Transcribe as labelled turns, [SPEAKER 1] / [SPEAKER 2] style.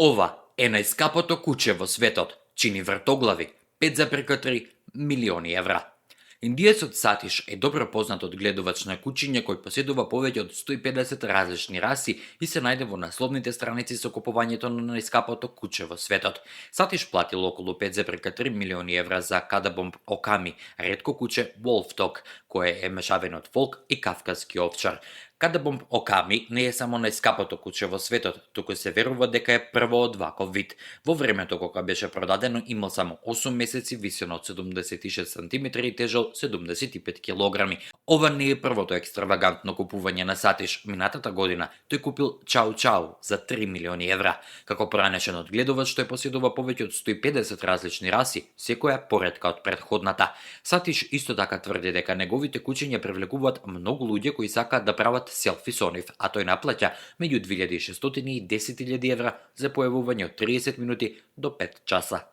[SPEAKER 1] Ова е најскапото куче во светот, чини вртоглави 5,3 милиони евра. Индиецот Сатиш е добро познат одгледувач на кучиња кој поседува повеќе од 150 различни раси и се најде во насловните страници со купувањето на најскапото куче во светот. Сатиш платил околу 5,3 милиони евра за Кадабомб Оками, ретко куче Wolf Dog, кое е мешавина од фолк и кавказски овчар. Кадабомб Оками не е само најскапото куче во светот, туку се верува дека е прво од ваков вид. Во времето кога беше продадено имал само 8 месеци, висина од 76 см и тежел 75 кг. Ова не е првото екстравагантно купување на Сатиш. Минатата година тој купил Чау Чау за 3 милиони евра. Како пранешен одгледувач тој поседува повеќе од 150 различни раси, секоја поретка од претходната. Сатиш исто така тврди дека неговите кучиња привлекуваат многу луѓе кои сакаат да прават селфи со нив, а тој наплаќа меѓу 2600 и 10.000 евра за појавување од 30 минути до 5 часа.